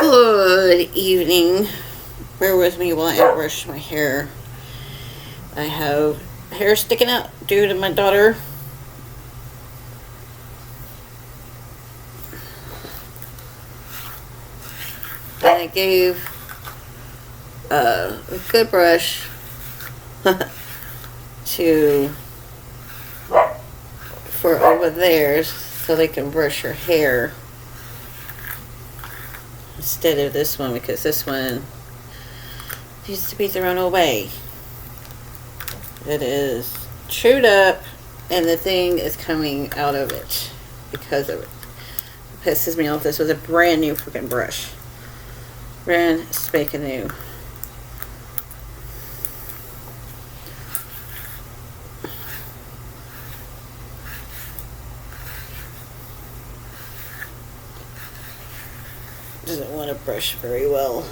Good evening. Bear with me while I brush my hair. I have hair sticking out due to my daughter. And I gave a good brush for over there so they can brush her hair instead of this one, because this one needs to be thrown away. It is chewed up and the thing is coming out of it because of it. It pisses me off. This was a brand new freaking brush. Brand spanking new. Doesn't want to brush very well.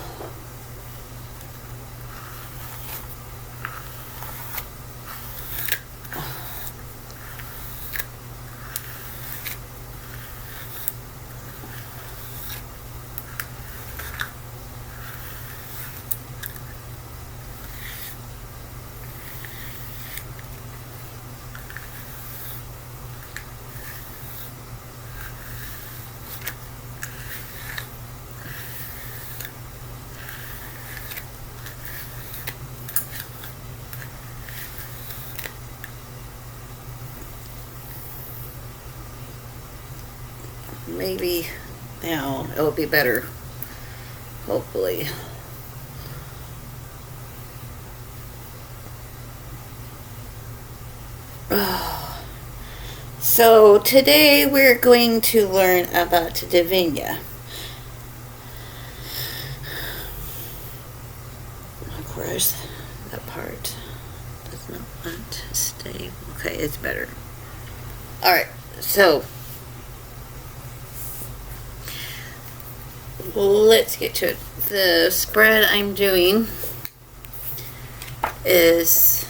Maybe now it'll be better, hopefully. So today we're going to learn about Divinia. Of course, that part does not want to stay. Okay, it's better. Alright, so let's get to it. The spread I'm doing is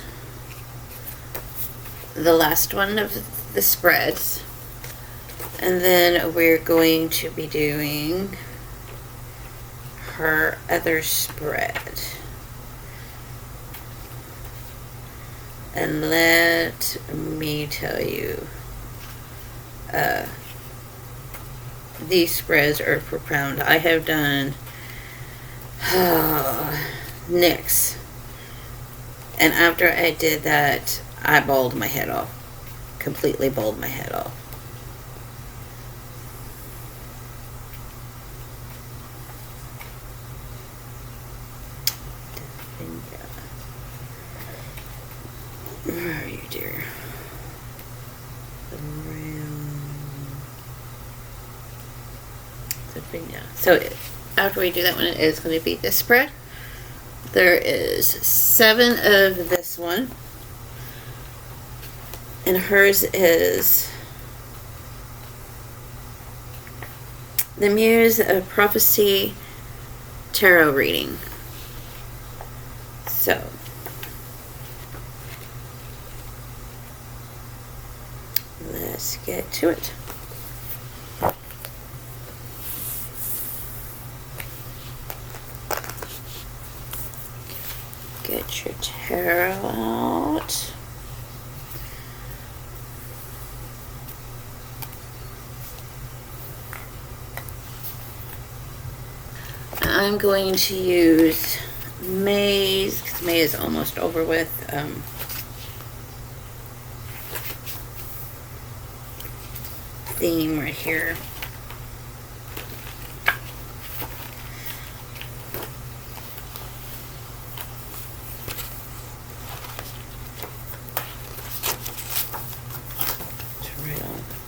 the last one of the spreads, and then we're going to be doing her other spread. And let me tell you, these spreads are profound. I have done NYX, and after I did that, I bawled my head off. Completely bawled my head off. Where are you, dear? Divinia. So after we do that one, it's going to be this spread. There is 7 of this one, and hers is the Muse of Prophecy Tarot reading. So let's get to it. Get your tarot out. I'm going to use May's, because May is almost over with. Theme right here.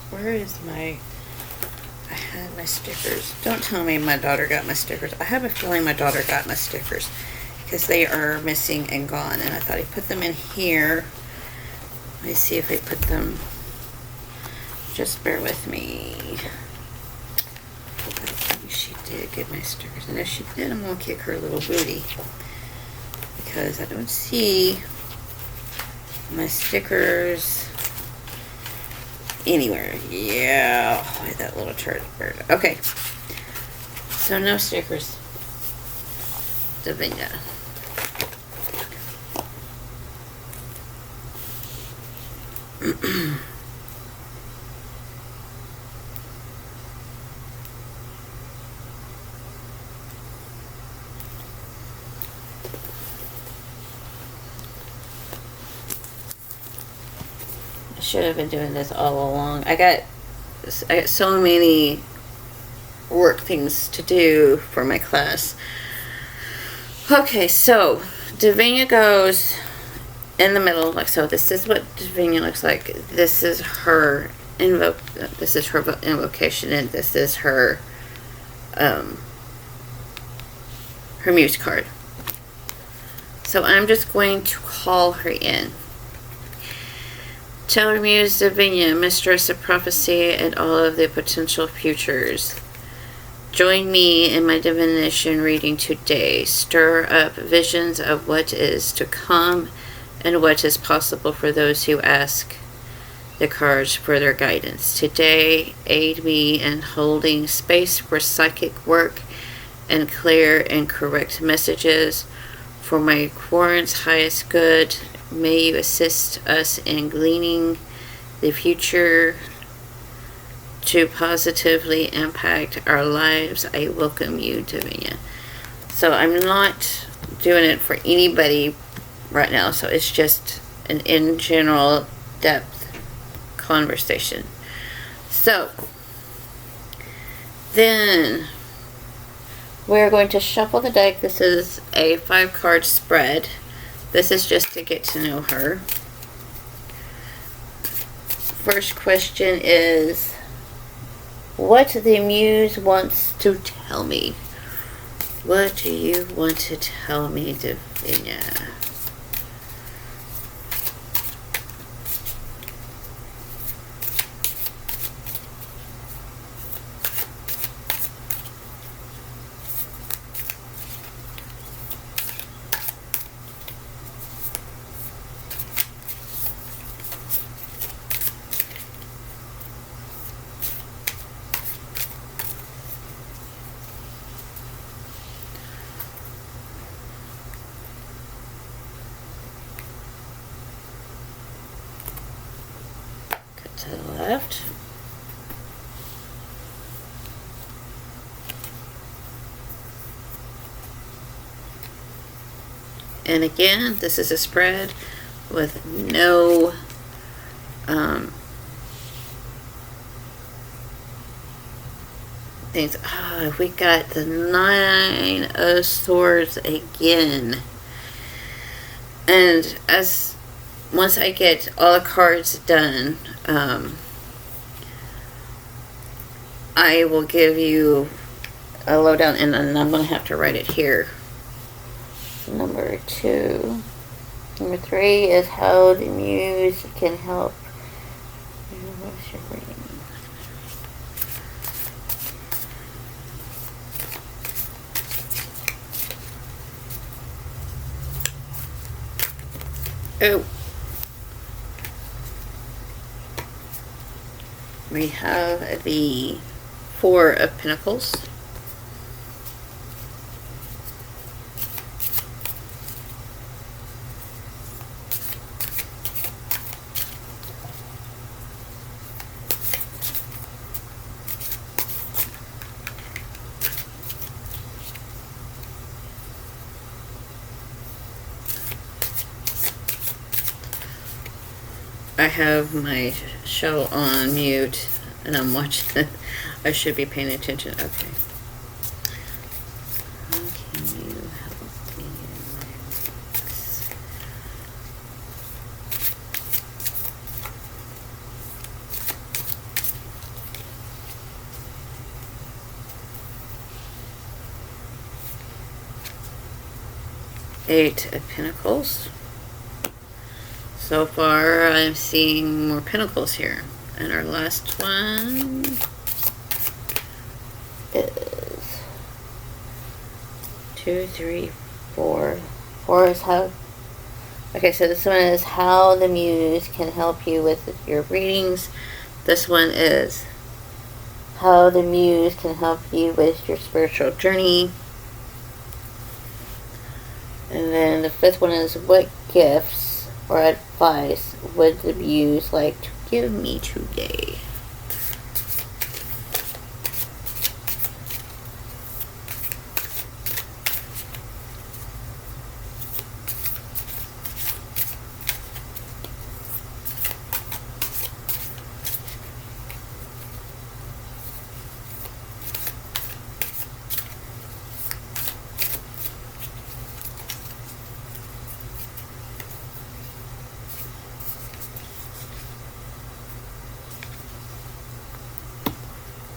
Where is my... I had my stickers. Don't tell me my daughter got my stickers. I have a feeling my daughter got my stickers because they are missing and gone, and I thought I put them in here. Let me see if I put them. Just bear with me. I think she did get my stickers, and if she did, I'm going to kick her little booty because I don't see my stickers anywhere. Yeah, oh, that little turd bird. Okay, So no stickers. Divinia. I should have been doing this all along. I got so many work things to do for my class. Okay, so Divinia goes in the middle, like so. This is what Divinia looks like. This is her invocation, and this is her her muse card. So I'm just going to call her in. Tell her muse Divinia, mistress of prophecy and all of the potential futures. Join me in my divination reading today. Stir up visions of what is to come and what is possible for those who ask the cards for their guidance. Today, aid me in holding space for psychic work and clear and correct messages. For my quarant's highest good, may you assist us in gleaning the future to positively impact our lives. I welcome you, Divinia. So I'm not doing it for anybody right now, so it's just an in general depth conversation. So then we're going to shuffle the deck. This is a 5-card spread. This is just to get to know her. First question is, what the muse wants to tell me. What do you want to tell me, Divinia? To the left. And again, this is a spread with no things. Oh, we got the 9 of Swords again. And once I get all the cards done, I will give you a lowdown, and I'm going to have to write it here. Number 2. Number 3 is how the muse can help. What's your reading? Oh. We have the 4 of Pentacles. I have my show on mute and I'm watching it. I should be paying attention. Okay. How can you help me in my mix? Eight of Pentacles. So far, I'm seeing more pentacles here. And our last one is 2, 3, 4. 4 is how. Okay, so this one is how the muse can help you with your readings. This one is how the muse can help you with your spiritual journey. And then the fifth one is, what gifts or advice would the muse like to give me today?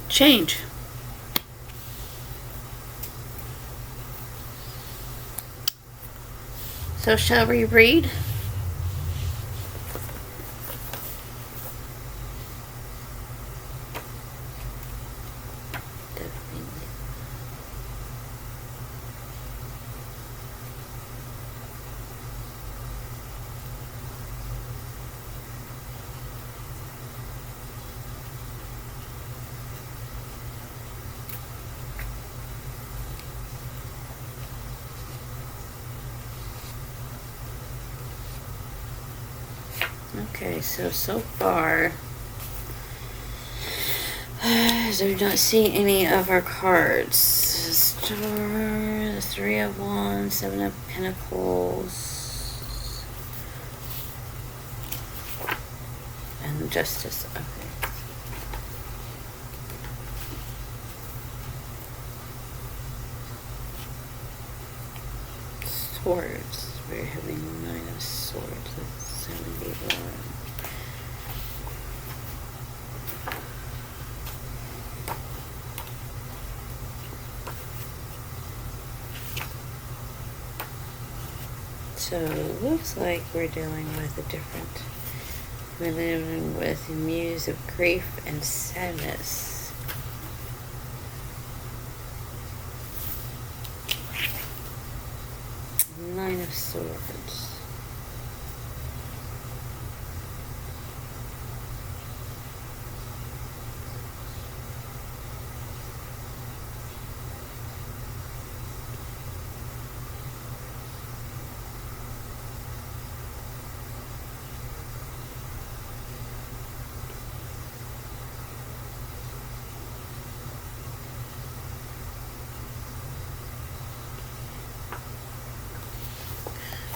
Change. So shall we read? Okay, so far, I do not see any of our cards. Star, the Three of Wands, Seven of Pentacles, and Justice. Okay. Swords. We're having Nine of Swords with 71. So it looks like we're dealing with we're dealing with the muse of grief and sadness. Nine of Swords.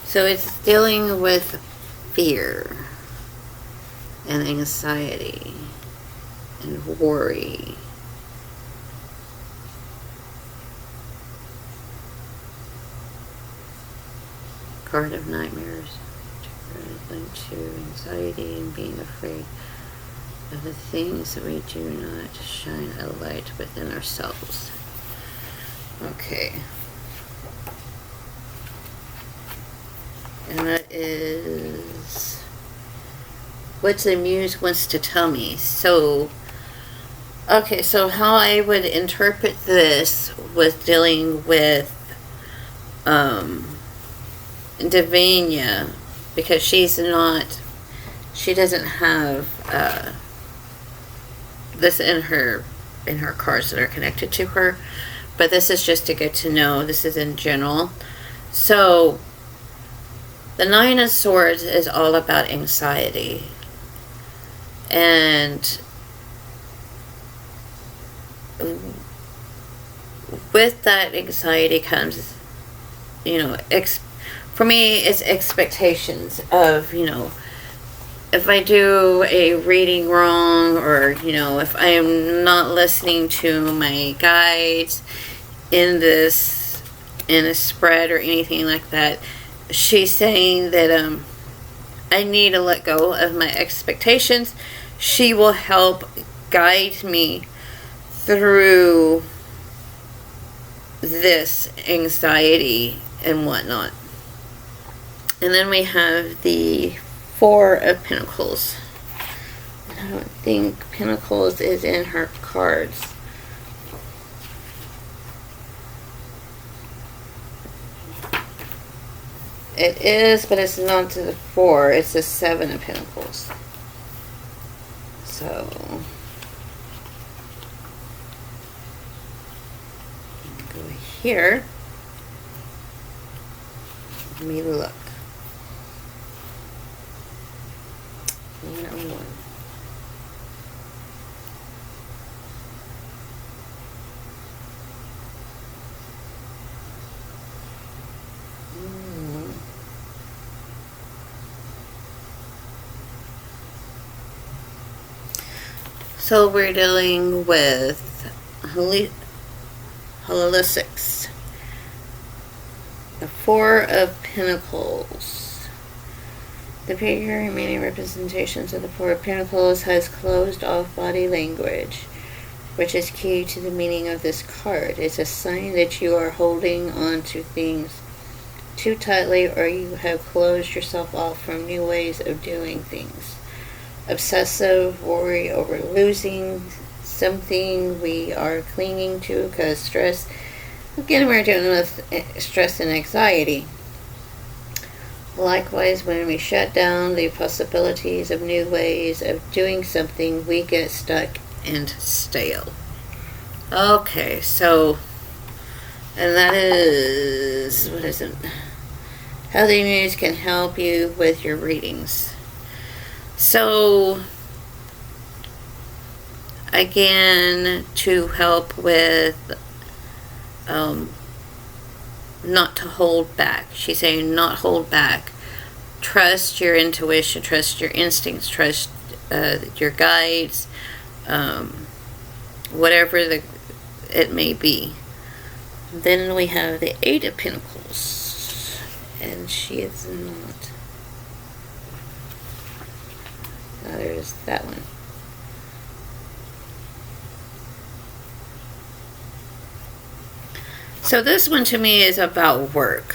So it's dealing with fear and anxiety and worry. Card of Nightmares. Linked to anxiety and being afraid of the things that we do not shine a light within ourselves. Okay. And that is what the muse wants to tell me. So, okay, so how I would interpret this with dealing with Divinia, because she doesn't have this in her cards that are connected to her, but this is just to get to know. This is in general. So the Nine of Swords is all about anxiety, and with that anxiety comes, for me, it's expectations of, if I do a reading wrong, or, if I am not listening to my guides in a spread or anything like that. She's saying that I need to let go of my expectations. She will help guide me through this anxiety and whatnot. And then we have the Four of Pentacles. And I don't think Pentacles is in her cards. It is, but it's not to the Four. It's the Seven of Pentacles. So here. Let me look. 101. So we're dealing with holistics. The Four of Pentacles. The figure remaining representations of the Four of Pentacles has closed off body language, which is key to the meaning of this card. It's a sign that you are holding on to things too tightly, or you have closed yourself off from new ways of doing things. Obsessive worry over losing something we are clinging to, because stress, again, we're dealing with stress and anxiety. Likewise, when we shut down the possibilities of new ways of doing something, we get stuck and stale. Okay, so, and that is, what is it? How the muse can help you with your readings. So, again, to help with not to hold back. She's saying not hold back. Trust your intuition, trust your instincts, trust your guides, whatever it may be. Then we have the Eight of Pentacles, and she is not. Now there's that one. So this one to me is about work.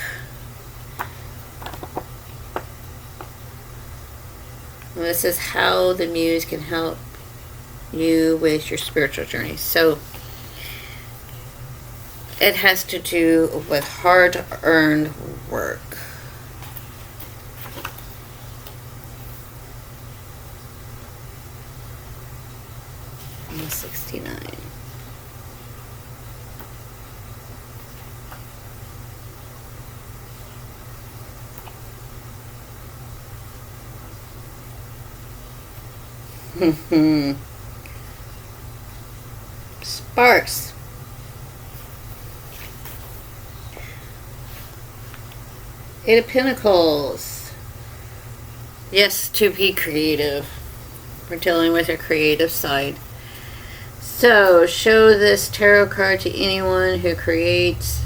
This is how the muse can help you with your spiritual journey. So it has to do with hard-earned work. And 69. Sparks. Eight of Pentacles. Yes, to be creative. We're dealing with your creative side. So, show this tarot card to anyone who creates,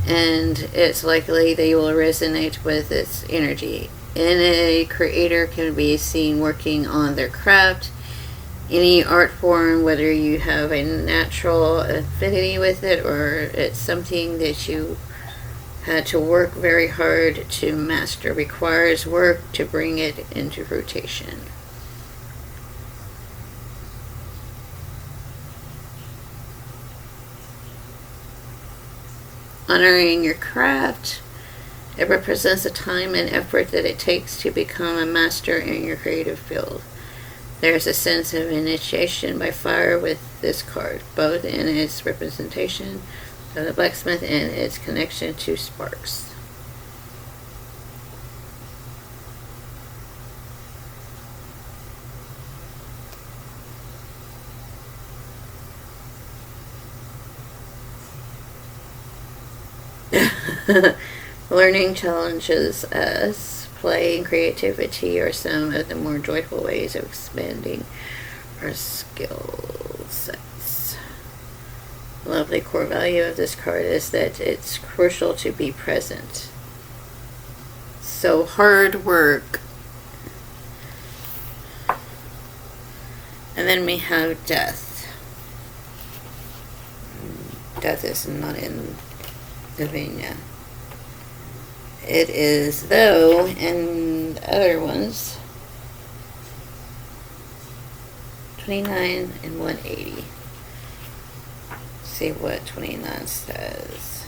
and it's likely they will resonate with its energy. Any creator can be seen working on their craft, any art form, whether you have a natural affinity with it or it's something that you had to work very hard to master, requires work to bring it into rotation. Honoring your craft. It represents the time and effort that it takes to become a master in your creative field. There's a sense of initiation by fire with this card, both in its representation of the blacksmith and its connection to sparks. Learning challenges us. Play and creativity are some of the more joyful ways of expanding our skill sets. Lovely core value of this card is that it's crucial to be present. So hard work. And then we have death. Death is not in Divinia. It is, though, in other ones. 29 and 180. See what 29 says.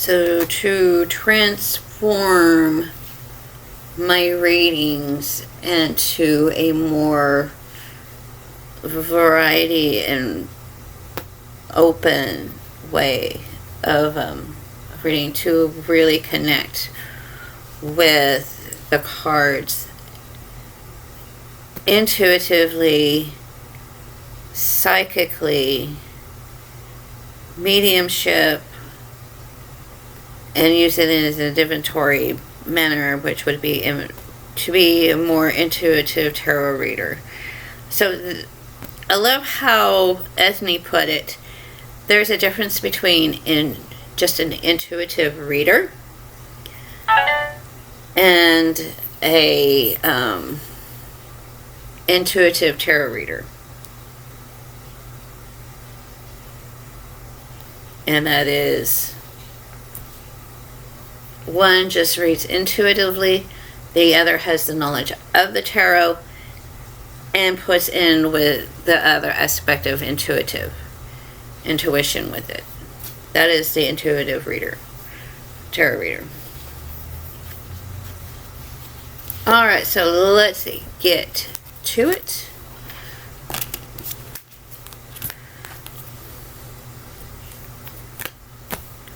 So to transform my readings into a more variety and open way of reading, to really connect with the cards intuitively, psychically, mediumship, and use it as a divinatory manner, which would be to be a more intuitive tarot reader. So I love how Ethne put it. There's a difference between just an intuitive reader and a intuitive tarot reader. And that is, one just reads intuitively, the other has the knowledge of the tarot and puts in with the other aspect of intuition with it. That is the intuitive reader, tarot reader. Alright, so let's see, get to it.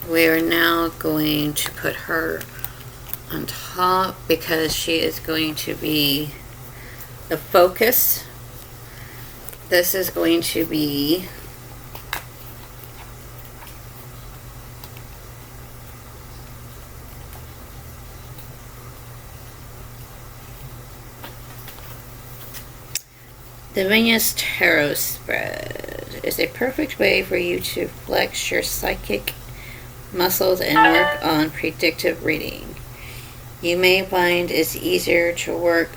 We are now going to put her on top because she is going to be the focus. This is going to be Divinia's tarot spread. Is a perfect way for you to flex your psychic muscles and work on predictive reading. You may find it's easier to work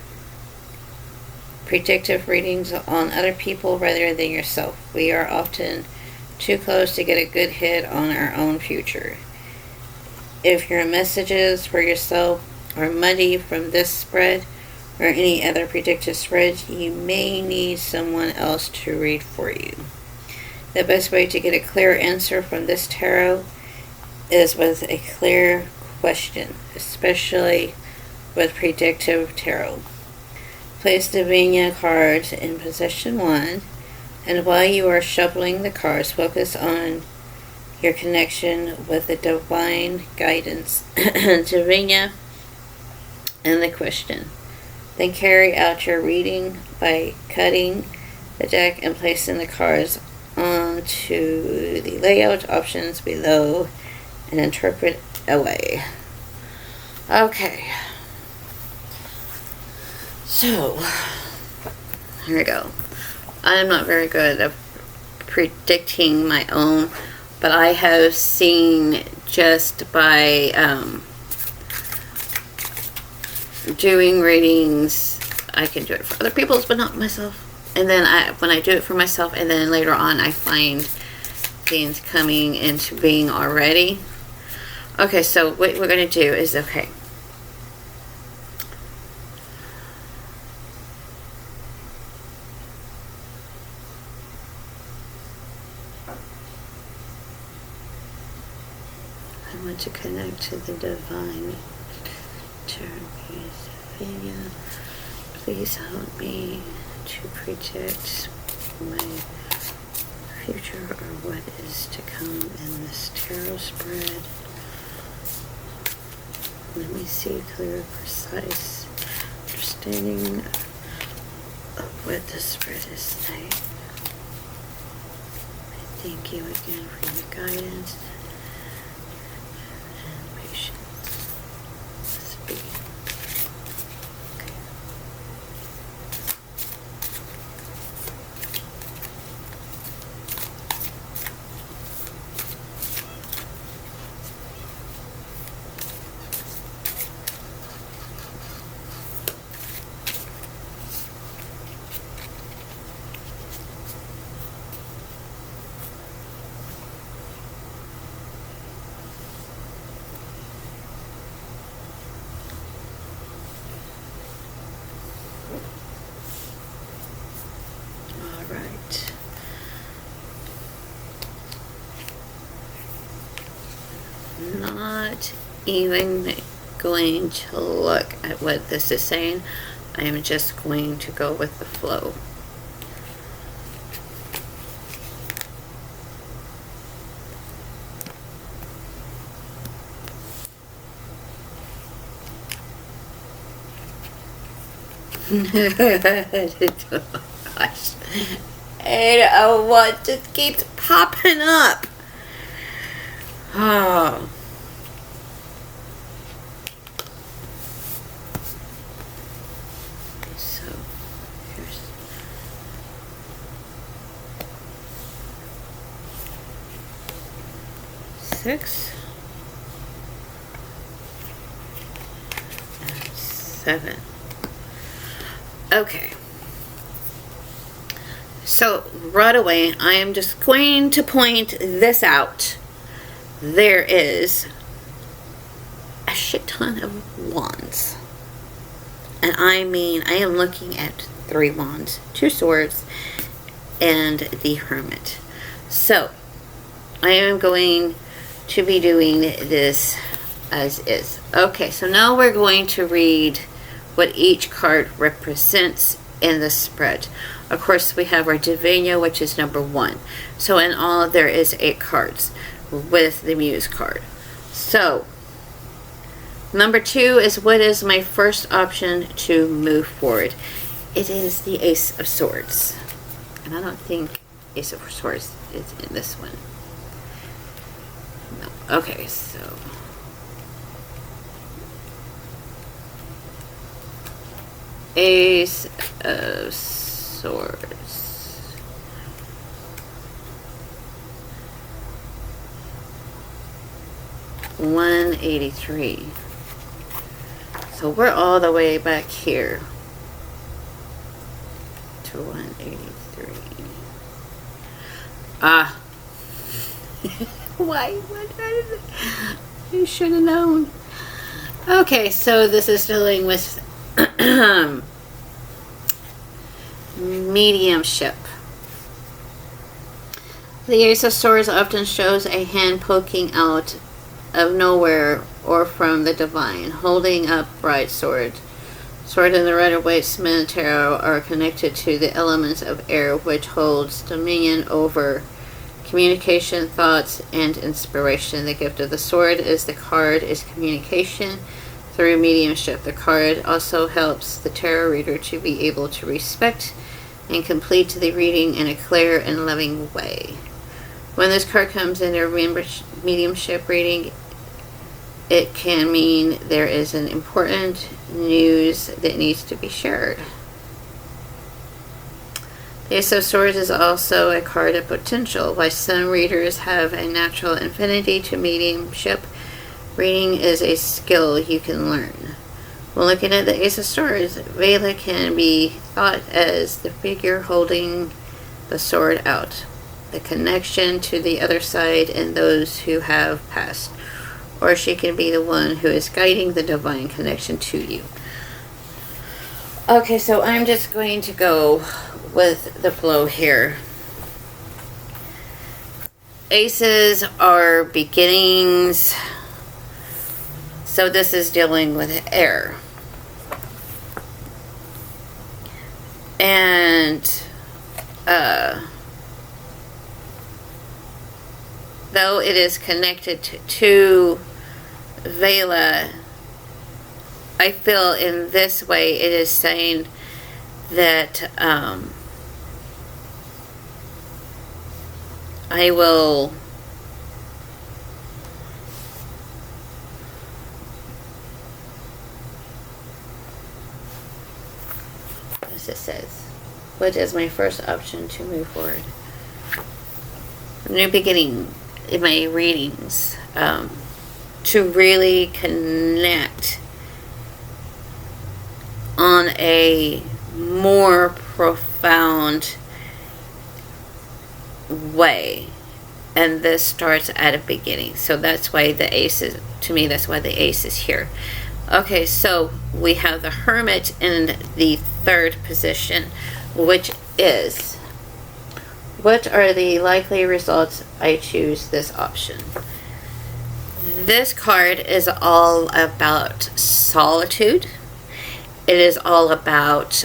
predictive readings on other people rather than yourself. We are often too close to get a good hit on our own future. If your messages for yourself are muddy from this spread or any other predictive spread, you may need someone else to read for you. The best way to get a clear answer from this tarot is with a clear question, especially with predictive tarot. Place Divinia cards in position 1, and while you are shuffling the cards, focus on your connection with the divine guidance, Divinia, and the question. Then carry out your reading by cutting the deck and placing the cards onto the layout options below and interpret away. Okay. So, here we go. I'm not very good at predicting my own, but I have seen just by doing readings, I can do it for other people's, but not myself. And then when I do it for myself, and then later on I find things coming into being already. Okay, so what we're going to do is, okay, I want to connect to the divine. Divinia, please help me to predict my future or what is to come in this tarot spread. Let me see clear, precise understanding of what the spread is saying. I thank you again for your guidance and patience. Let's be. not even going to look at what this is saying. I am just going to go with the flow. Gosh. And what just keeps popping up? Oh. So here's 6 and 7. Okay. So right away, I am just going to point this out. There is a shit ton of wands. And I mean, I am looking at 3 wands, 2 swords, and the hermit. So, I am going to be doing this as is. Okay, so now we're going to read what each card represents in the spread. Of course, we have our Divinia, which is number 1. So in all, there is 8 cards with the muse card. So, number 2 is what is my first option to move forward. It is the Ace of Swords. And I don't think Ace of Swords is in this one. No. Okay, so Ace of Swords. $183. So we're all the way back here to 183. Ah. Why? What is it? You should have known. Okay, so this is dealing with mediumship. The Ace of Swords often shows a hand poking out of nowhere or from the divine, holding up bright sword. Sword and the Rider-Waite-Smith tarot are connected to the elements of air, which holds dominion over communication, thoughts, and inspiration. The gift of the sword is the card is communication through mediumship. The card also helps the tarot reader to be able to respect and complete the reading in a clear and loving way. When this card comes in a mediumship reading, it can mean there is an important news that needs to be shared. The Ace of Swords is also a card of potential. While some readers have a natural affinity to mediumship, reading is a skill you can learn. When looking at the Ace of Swords, Vela can be thought as the figure holding the sword out, the connection to the other side and those who have passed. Or she can be the one who is guiding the divine connection to you. Okay, so I'm just going to go with the flow here. Aces are beginnings. So this is dealing with air. And though it is connected to Vela, I feel in this way it is saying that I will as it says, what is my first option to move forward? New beginning in my readings, to really connect on a more profound way, and this starts at a beginning. So that's why the ace is, to me, that's why the ace is here. Okay, so we have the Hermit in the 3rd position, which is, what are the likely results I choose this option? This card is all about solitude. It is all about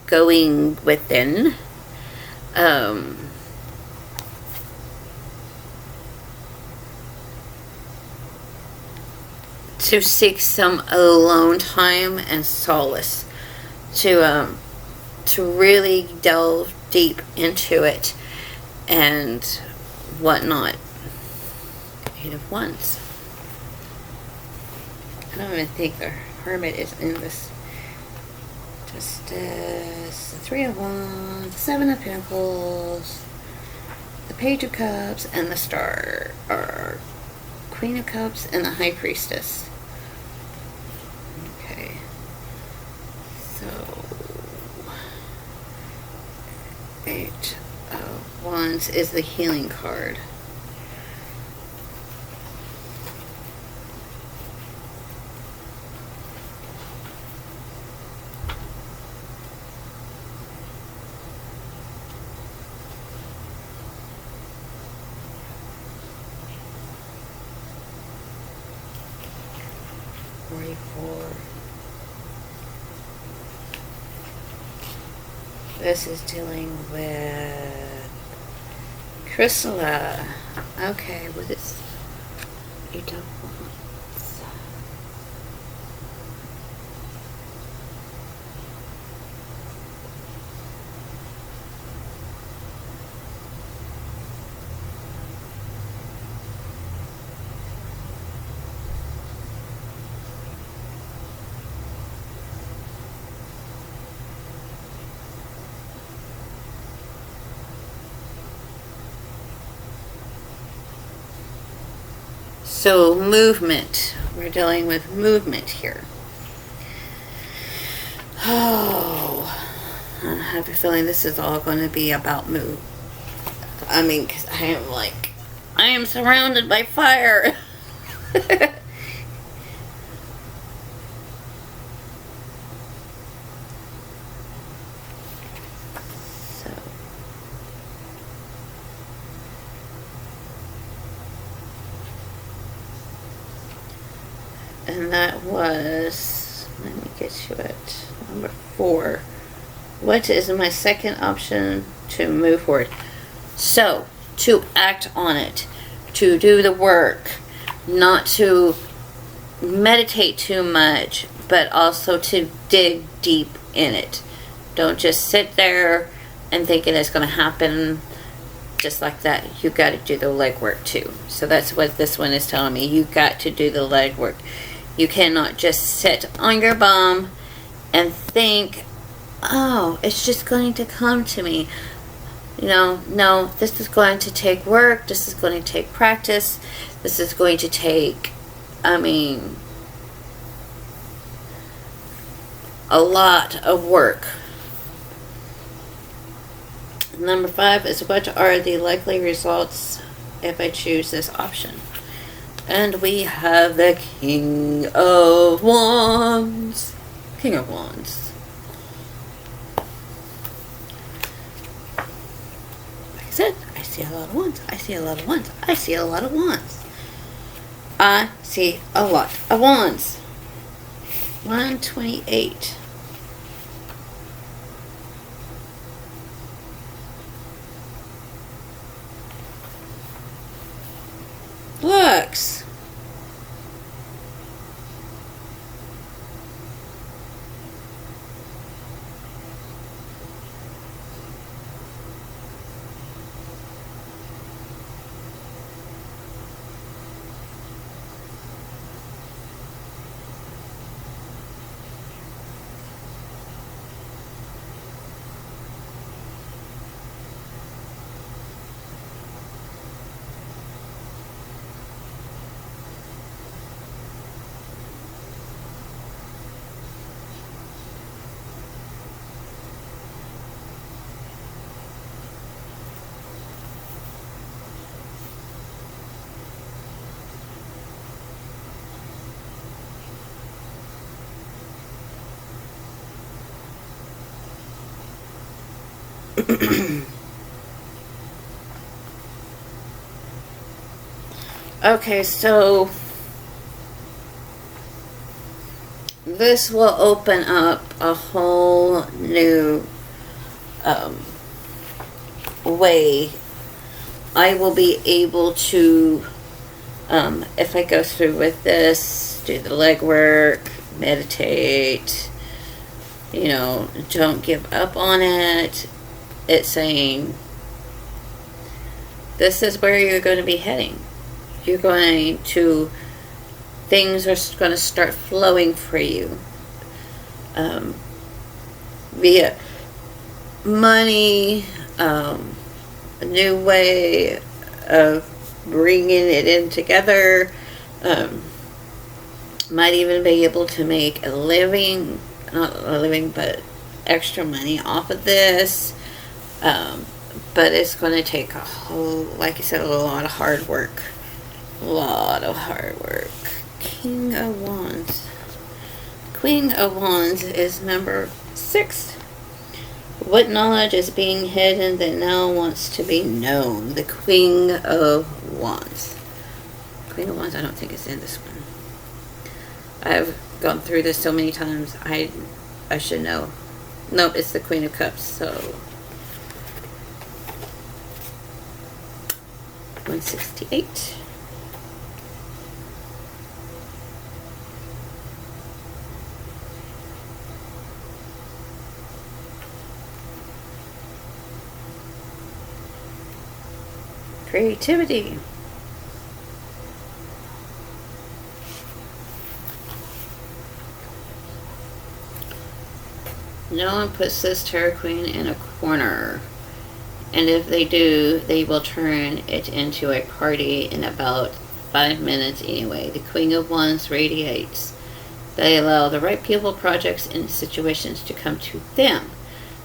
going within. To seek some alone time and solace. To really delve deep into it and whatnot. Eight of Wands. I don't even think the Hermit is in this. Justice, the Three of Wands, the Seven of Pentacles, the Page of Cups, and the Star, or Queen of Cups, and the High Priestess. Okay. So, Eight of Wands is the healing card. This is dealing with Chrysala. Okay, what is Eight of Wands? So movement. We're dealing with movement here. Oh, I have a feeling this is all going to be about move. I mean, because I am surrounded by fire. And that was, let me get you it, number 4. What is my second option to move forward? So, to act on it, to do the work, not to meditate too much, but also to dig deep in it. Don't just sit there and thinking it's going to happen just like that. You got to do the legwork too. So that's what this one is telling me. You got to do the legwork. You cannot just sit on your bum and think, oh, it's just going to come to me. You know, no, this is going to take work. This is going to take practice. This is going to take, a lot of work. Number 5 is, what are the likely results if I choose this option? And we have the King of Wands. King of Wands. Like I said, I see a lot of wands. I see a lot of wands. I see a lot of wands. I see a lot of wands. 128. Looks. Okay, so this will open up a whole new way. I will be able to, if I go through with this, do the legwork, meditate, you know, don't give up on it. It's saying, this is where you're going to be heading. You're going to, things are going to start flowing for you. Via money, a new way of bringing it in together. Might even be able to make a living, not a living, but extra money off of this. But it's going to take a whole, like I said, a lot of hard work. A lot of hard work. King of Wands. Queen of Wands is number 6. What knowledge is being hidden that now wants to be known? The Queen of Wands. Queen of Wands, I don't think it's in this one. I've gone through this so many times. I should know. Nope, it's the Queen of Cups. So 168. Creativity. No one puts this Tarot Queen in a corner. And if they do, they will turn it into a party in about 5 minutes anyway. The Queen of Wands radiates. They allow the right people, projects, and situations to come to them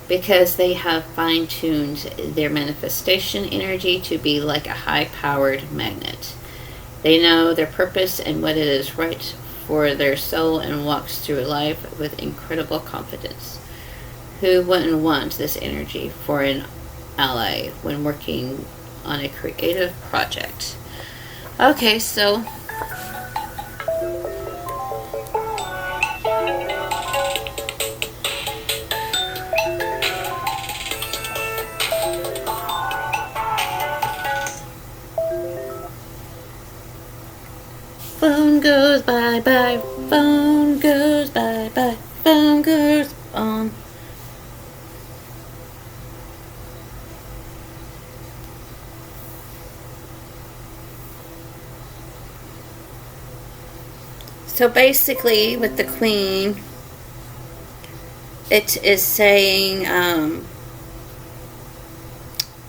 because they have fine-tuned their manifestation energy to be like a high-powered magnet. They know their purpose and what it is right for their soul and walks through life with incredible confidence. Who wouldn't want this energy for an ally when working on a creative project? Okay, so phone goes bye-bye, phone goes bye-bye, phone goes on. So basically, with the Queen, it is saying,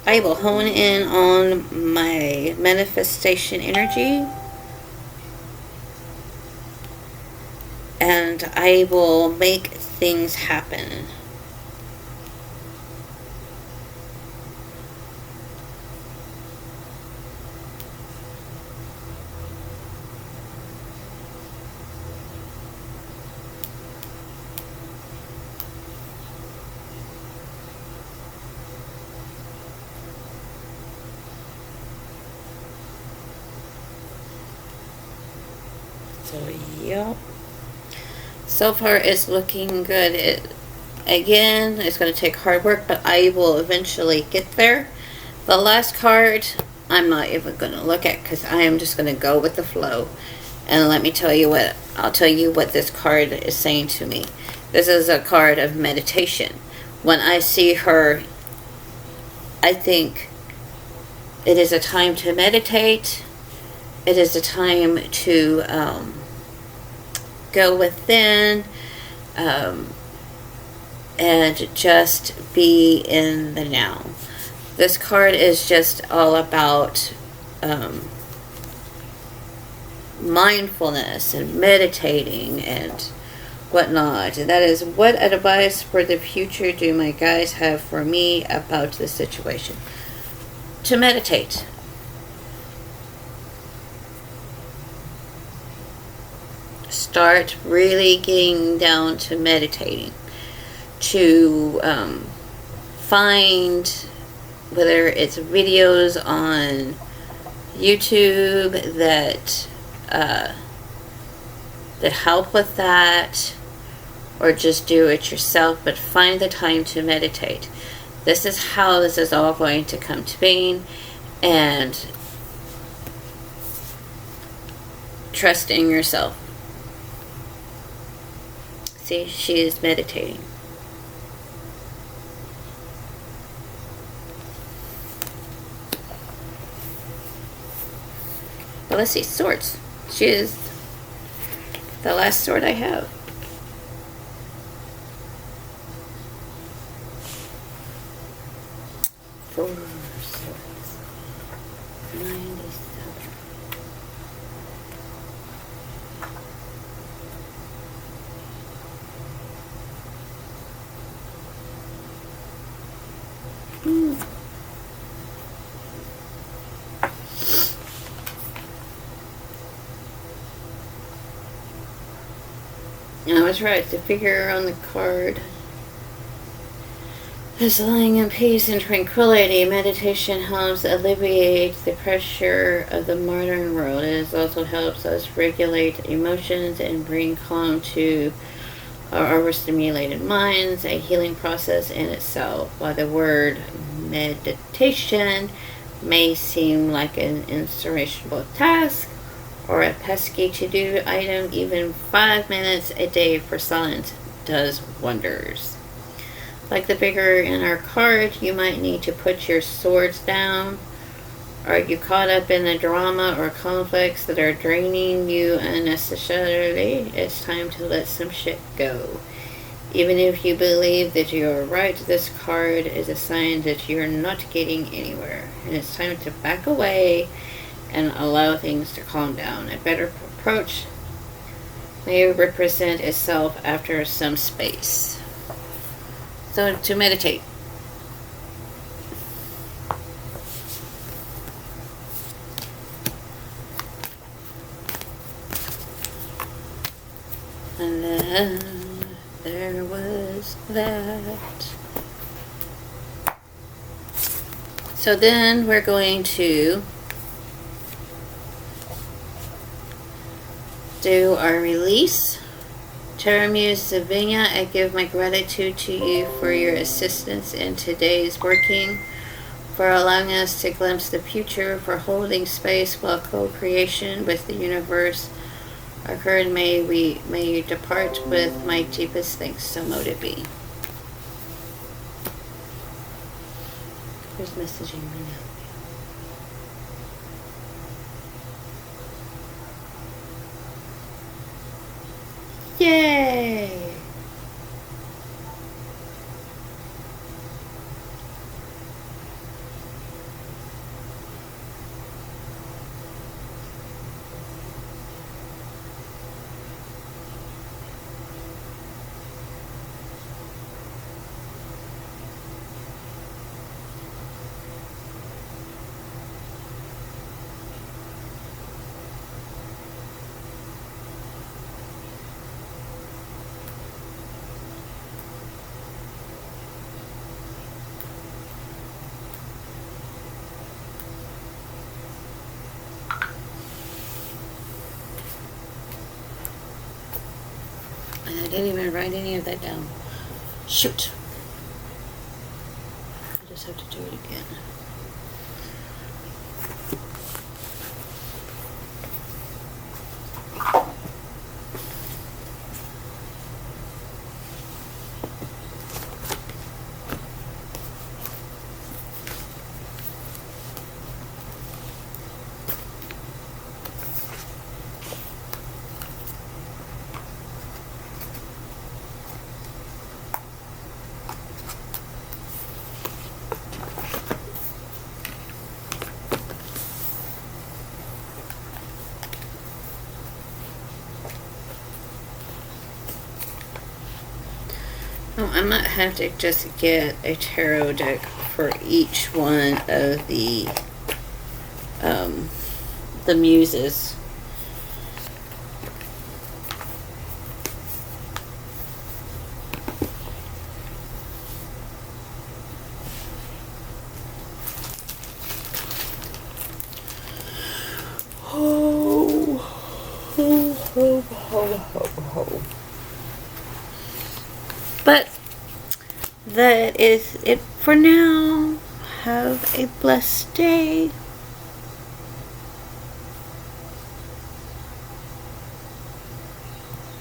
I will hone in on my manifestation energy. And I will make things happen. So, yep. So far, it's looking good. Again, it's going to take hard work, but I will eventually get there. The last card, I'm not even going to look at because I am just going to go with the flow. And let me tell you what, I'll tell you what this card is saying to me. This is a card of meditation. When I see her, I think it is a time to meditate. It is a time to go within and just be in the now. This card is just all about mindfulness and meditating and whatnot. And that is, what advice for the future do my guides have for me about this situation? To meditate. Start really getting down to meditating. To find, whether it's videos on YouTube that help with that. or just do it yourself, but find the time to meditate. This is how this is all going to come to being, and trust in yourself. See, she is meditating. Well, let's see, swords. She is the last sword I have. Four swords. 97. I was right. The figure on the card is lying in peace and tranquility. Meditation helps alleviate the pressure of the modern world. It also helps us regulate emotions and bring calm to our overstimulated minds, a healing process in itself. While the word meditation may seem like an insurmountable task or a pesky to-do item, even 5 minutes a day for silence does wonders. Like the figure in our card, you might need to put your swords down. Are you caught up in the drama or conflicts that are draining you unnecessarily? It's time to let some shit go. Even if you believe that you are right, this card is a sign that you're not getting anywhere. And it's time to back away and allow things to calm down. A better approach may represent itself after some space. So to meditate. And then there was that. So then we're going to do our release. Tarot Muse Divinia, I give my gratitude to you for your assistance in today's working, for allowing us to glimpse the future, for holding space while co-creation with the universe occurred. May you depart with my deepest thanks. So mote it be. Who's messaging me now? Yay! And I didn't even write any of that down. Shoot. I just have to do it again. Oh, I might have to just get a tarot deck for each one of the muses. Ho, ho, ho, ho, ho, ho. that is it for now. Have a blessed day.